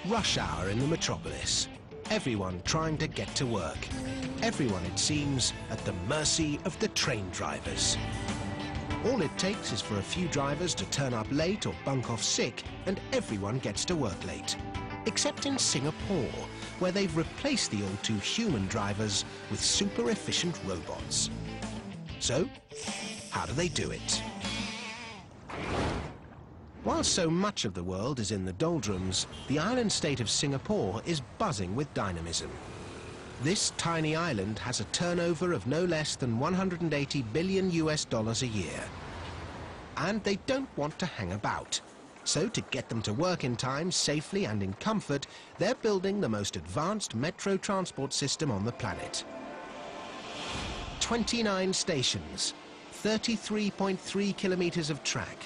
Rush hour in the metropolis. Everyone trying to get to work. Everyone, it seems, at the mercy of the train drivers. All it takes is for a few drivers to turn up late or bunk off sick, and everyone gets to work late. Except in Singapore, where they've replaced the all too human drivers with super efficient robots. So, how do they do it? While so much of the world is in the doldrums, the island state of Singapore is buzzing with dynamism. This tiny island has a turnover of no less than 180 billion US dollars a year. And they don't want to hang about. So to get them to work in time, safely and in comfort, they're building the most advanced metro transport system on the planet. 29 stations, 33.3 kilometers of track,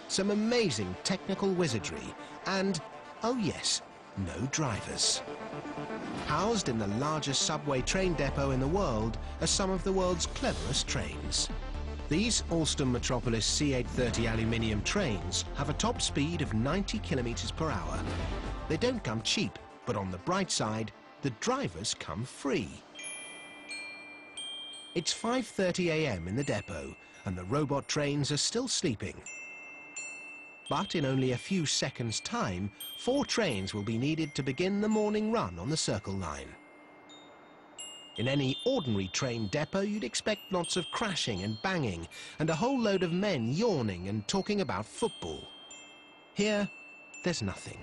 some amazing technical wizardry, and, oh yes, no drivers. Housed in the largest subway train depot in the world are some of the world's cleverest trains. These Alstom Metropolis C830 aluminium trains have a top speed of 90 kilometers per hour. They don't come cheap, but on the bright side, the drivers come free. It's 5:30 a.m. in the depot, and the robot trains are still sleeping. But in only a few seconds' time, 4 trains will be needed to begin the morning run on the Circle Line. In any ordinary train depot, you'd expect lots of crashing and banging, and a whole load of men yawning and talking about football. Here, there's nothing.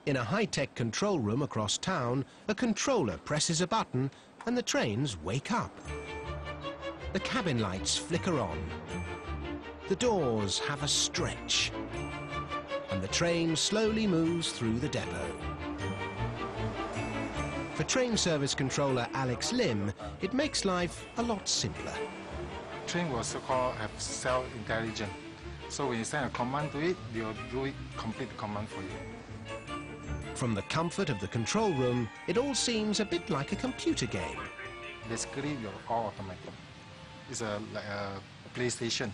In a high-tech control room across town, a controller presses a button and the trains wake up. The cabin lights flicker on. The doors have a stretch, and the train slowly moves through the depot. For train service controller Alex Lim, it makes life a lot simpler. Train will so-called have self-intelligence. So when you send a command to it, it will do it, complete the command for you. From the comfort of the control room, it all seems a bit like a computer game. Basically, you're all automatic. It's like a PlayStation.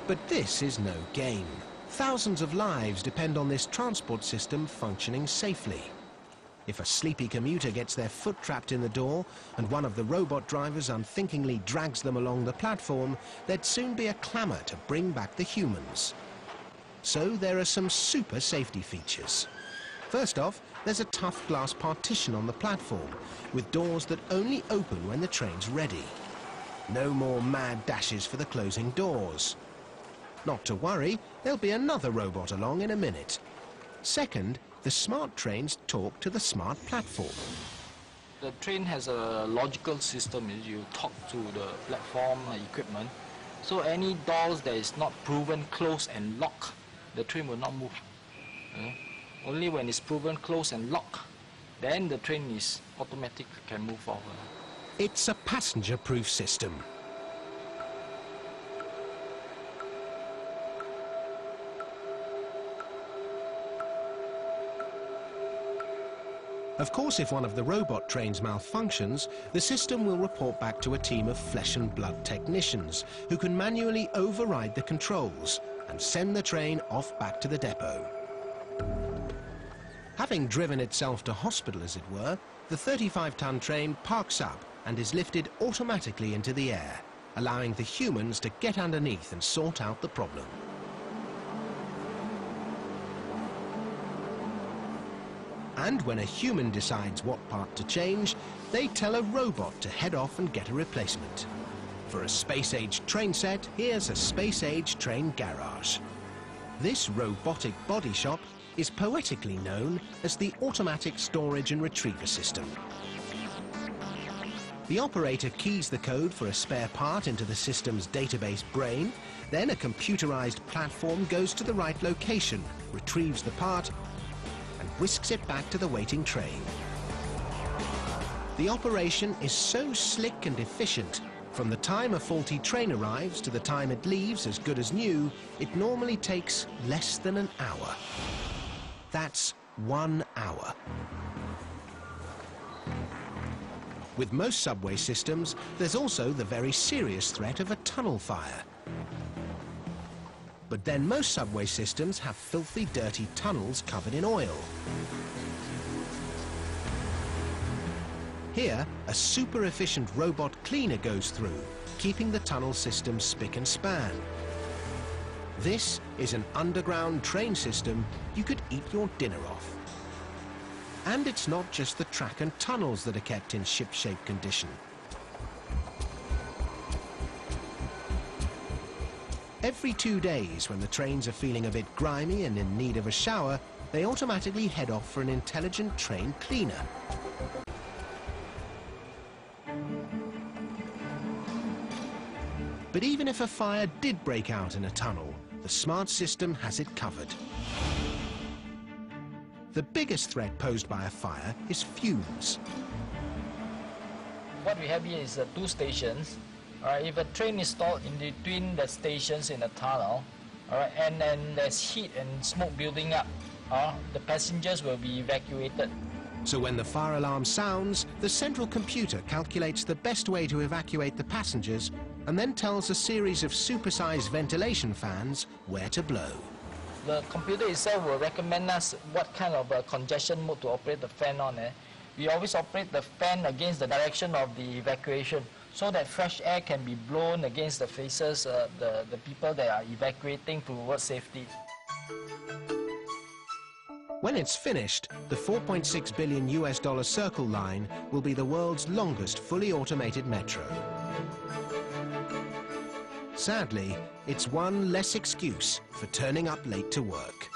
But this is no game. Thousands of lives depend on this transport system functioning safely. If a sleepy commuter gets their foot trapped in the door and one of the robot drivers unthinkingly drags them along the platform, there'd soon be a clamour to bring back the humans. So there are some super safety features. First off, there's a tough glass partition on the platform with doors that only open when the train's ready. No more mad dashes for the closing doors. Not to worry, there'll be another robot along in a minute. Second, the smart trains talk to the smart platform. The train has a logical system. You talk to the platform equipment. So any doors that is not proven closed and locked, the train will not move. Only when it's proven closed and locked, then the train is automatically can move forward. It's a passenger-proof system. Of course, if one of the robot trains malfunctions, the system will report back to a team of flesh and blood technicians who can manually override the controls and send the train off back to the depot. Having driven itself to hospital, as it were, the 35-ton train parks up and is lifted automatically into the air, allowing the humans to get underneath and sort out the problem. And when a human decides what part to change, they tell a robot to head off and get a replacement. For a space-age train set, here's a space-age train garage. This robotic body shop is poetically known as the Automatic Storage and Retriever System. The operator keys the code for a spare part into the system's database brain, then a computerized platform goes to the right location, retrieves the part, and whisks it back to the waiting train. The operation is so slick and efficient, from the time a faulty train arrives to the time it leaves as good as new, it normally takes less than an hour. That's 1 hour. With most subway systems, there's also the very serious threat of a tunnel fire. But then most subway systems have filthy, dirty tunnels covered in oil. Here, a super-efficient robot cleaner goes through, keeping the tunnel system spick and span. This is an underground train system you could eat your dinner off. And it's not just the track and tunnels that are kept in ship-shape condition. Every 2 days, when the trains are feeling a bit grimy and in need of a shower, they automatically head off for an intelligent train cleaner. But even if a fire did break out in a tunnel, the smart system has it covered. The biggest threat posed by a fire is fumes. What we have here is 2 stations. If a train is stalled in between the stations in a tunnel, and then there's heat and smoke building up, the passengers will be evacuated. So when the fire alarm sounds, the central computer calculates the best way to evacuate the passengers and then tells a series of supersized ventilation fans where to blow. The computer itself will recommend us what kind of congestion mode to operate the fan on. We always operate the fan against the direction of the evacuation so that fresh air can be blown against the faces, the people that are evacuating towards safety. When it's finished, the $4.6 billion Circle Line will be the world's longest fully automated metro. Sadly, it's one less excuse for turning up late to work.